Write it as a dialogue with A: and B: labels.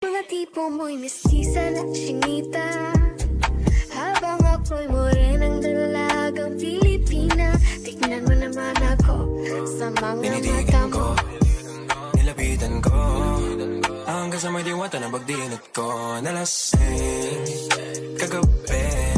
A: Mga tipo mo'y mestiza na chinita, habang ako'y morenang dalagang Pilipina. Tignan mo naman ako sa mga mata mo.
B: Nilapitan ko hanggang sa may diwata na pagdinot ko. Nalasing kagabi